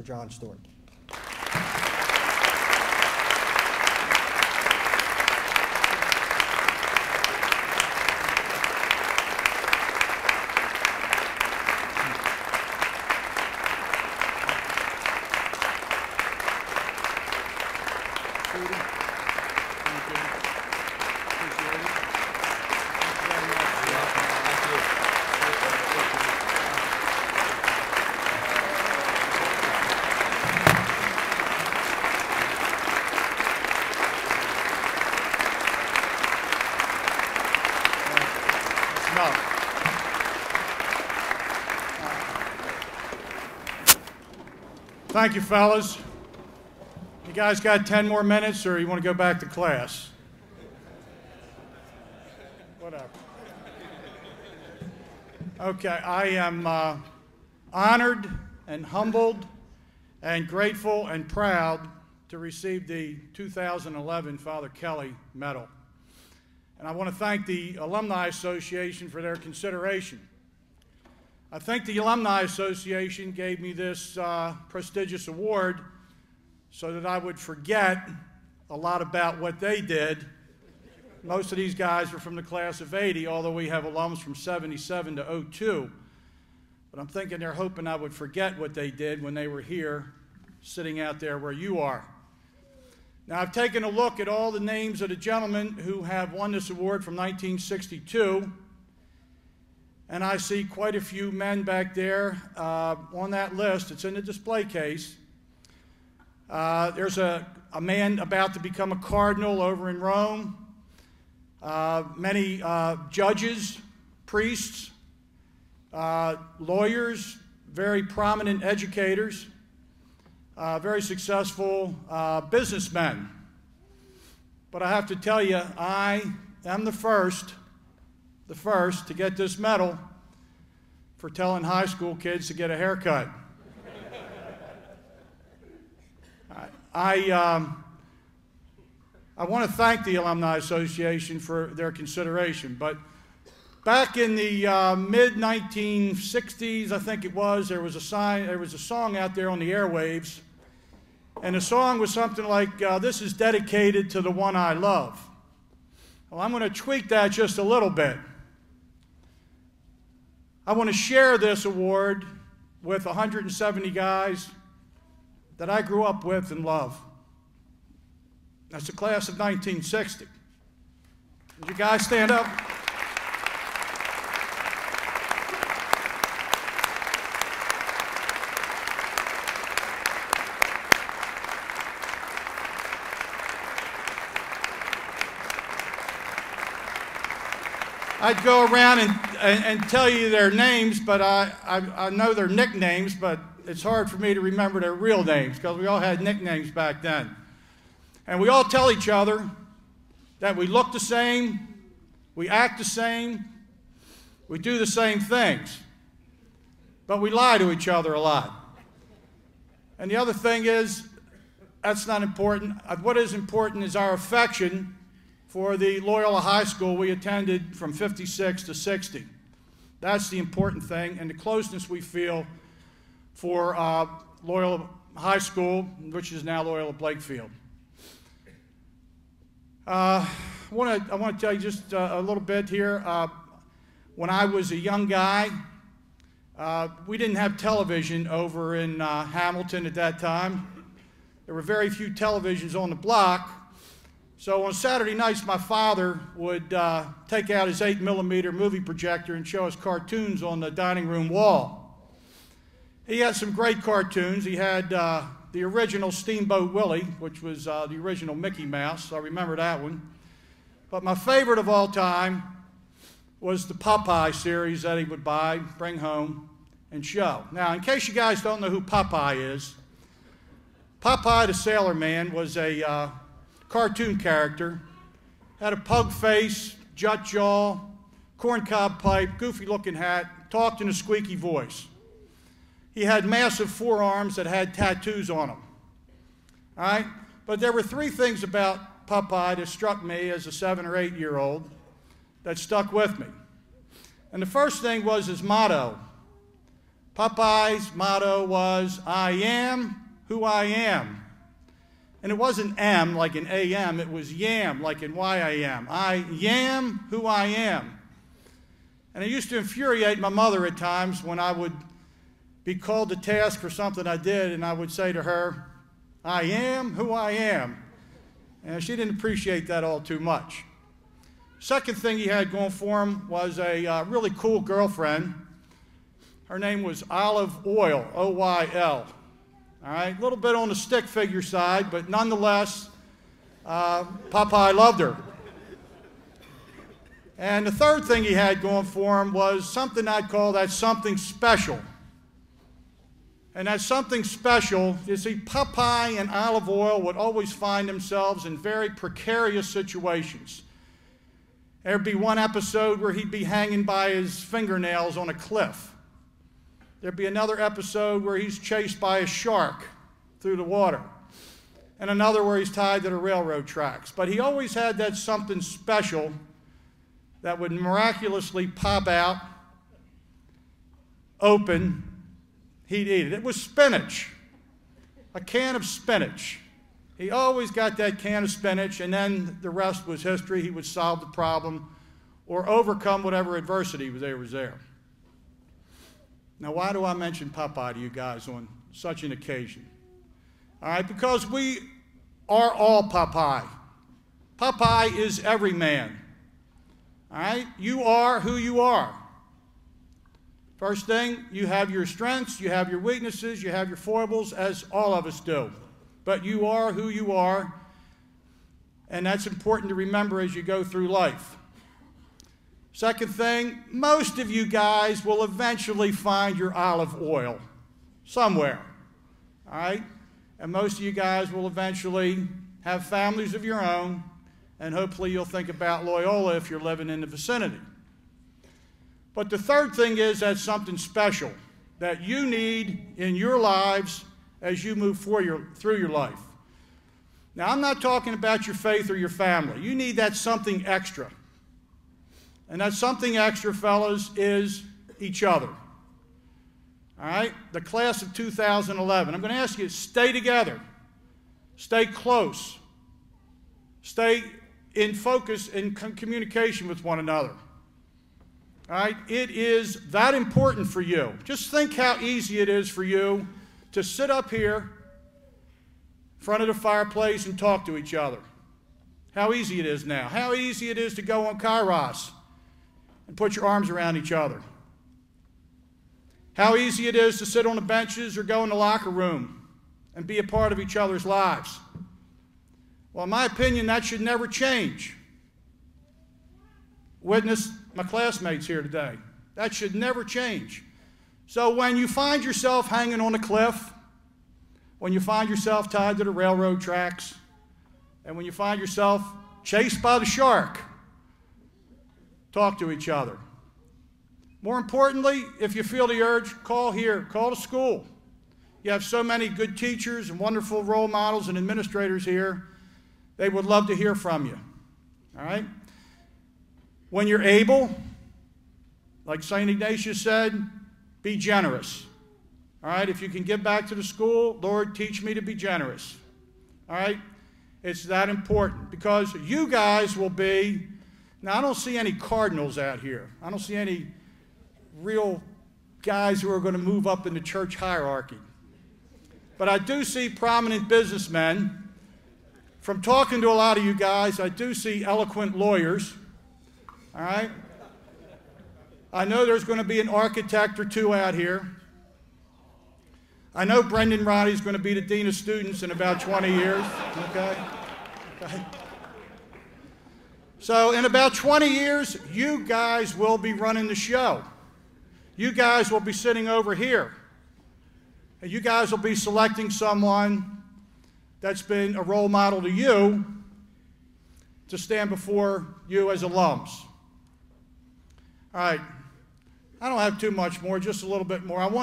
John Stewart. Thank you, fellas. You guys got 10 more minutes, or you want to go back to class? Whatever. Okay, I am honored and humbled and grateful and proud to receive the 2011 Father Kelley Medal. And I want to thank the Alumni Association for their consideration. I think the Alumni Association gave me this prestigious award so that I would forget a lot about what they did. Most of these guys were from the class of '80, although we have alums from '77 to '02. But I'm thinking they're hoping I would forget what they did when they were here, sitting out there where you are. Now, I've taken a look at all the names of the gentlemen who have won this award from 1962. And I see quite a few men back there on that list. It's in the display case. There's a man about to become a cardinal over in Rome. Many judges, priests, lawyers, very prominent educators, very successful businessmen. But I have to tell you, I am the first to get this medal for telling high school kids to get a haircut. I want to thank the Alumni Association for their consideration, but back in the mid-1960s, I think it was, there was a song out there on the airwaves, and the song was something like, "This is dedicated to the one I love." Well, I'm going to tweak that just a little bit. I want to share this award with 170 guys that I grew up with and love. That's the class of 1960. Would you guys stand up? I'd go around and tell you their names, but I know their nicknames, but it's hard for me to remember their real names because we all had nicknames back then. And we all tell each other that we look the same, we act the same, we do the same things, but we lie to each other a lot. And the other thing is, that's not important. What is important is our affection for the Loyola High School we attended from '56 to '60. That's the important thing, and the closeness we feel for Loyola High School, which is now Loyola Blakefield. I want to tell you just a little bit here. When I was a young guy, we didn't have television over in Hamilton at that time. There were very few televisions on the block. So on Saturday nights, my father would take out his 8mm movie projector and show us cartoons on the dining room wall. He had some great cartoons. He had the original Steamboat Willie, which was the original Mickey Mouse. I remember that one. But my favorite of all time was the Popeye series that he would buy, bring home, and show. Now, in case you guys don't know who Popeye is, Popeye the Sailor Man was a cartoon character, had a pug face, jut jaw, corncob pipe, goofy looking hat, talked in a squeaky voice. He had massive forearms that had tattoos on them. All right? But there were three things about Popeye that struck me as a 7 or 8 year old that stuck with me. And the first thing was his motto, Popeye's motto was, I am who I am. And it wasn't am like in AM, it was yam like in Y-A-M. I am who I am. And it used to infuriate my mother at times when I would be called to task for something I did, and I would say to her, I am who I am. And she didn't appreciate that all too much. Second thing he had going for him was a really cool girlfriend. Her name was Olive Oil, O-Y-L. All right, a little bit on the stick figure side, but nonetheless, Popeye loved her. And the third thing he had going for him was something I'd call that something special. And that something special, you see, Popeye and Olive Oil would always find themselves in very precarious situations. There'd be one episode where he'd be hanging by his fingernails on a cliff. There'd be another episode where he's chased by a shark through the water. And another where he's tied to the railroad tracks. But he always had that something special that would miraculously pop out, open, he'd eat it. It was spinach, a can of spinach. He always got that can of spinach, and then the rest was history. He would solve the problem or overcome whatever adversity was there. Now, why do I mention Popeye to you guys on such an occasion? All right, because we are all Popeye. Popeye is every man. All right, you are who you are. First thing, you have your strengths, you have your weaknesses, you have your foibles, as all of us do. But you are who you are, and that's important to remember as you go through life. Second thing, most of you guys will eventually find your olive oil somewhere, all right? And most of you guys will eventually have families of your own, and hopefully you'll think about Loyola if you're living in the vicinity. But the third thing is that's something special that you need in your lives as you move through your life. Now, I'm not talking about your faith or your family. You need that something extra. And that something extra, fellas, is each other. All right? The class of 2011. I'm going to ask you to stay together. Stay close. Stay in focus and communication with one another. All right? It is that important for you. Just think how easy it is for you to sit up here in front of the fireplace and talk to each other. How easy it is now. How easy it is to go on Kairos and put your arms around each other. How easy it is to sit on the benches or go in the locker room and be a part of each other's lives. Well, in my opinion, that should never change. Witness my classmates here today. That should never change. So when you find yourself hanging on a cliff, when you find yourself tied to the railroad tracks, and when you find yourself chased by the shark, talk to each other. More importantly, if you feel the urge, call here, call the school. You have so many good teachers and wonderful role models and administrators here. They would love to hear from you. All right? When you're able, like St. Ignatius said, be generous. All right? If you can give back to the school, Lord, teach me to be generous. All right? It's that important because you guys will be, now I don't see any cardinals out here. I don't see any real guys who are going to move up in the church hierarchy. But I do see prominent businessmen. From talking to a lot of you guys, I do see eloquent lawyers. All right? I know there's going to be an architect or two out here. I know Brendan Roddy's going to be the dean of students in about 20 years. Okay? So in about 20 years, you guys will be running the show. You guys will be sitting over here. And you guys will be selecting someone that's been a role model to you to stand before you as alums. All right. I don't have too much more, just a little bit more.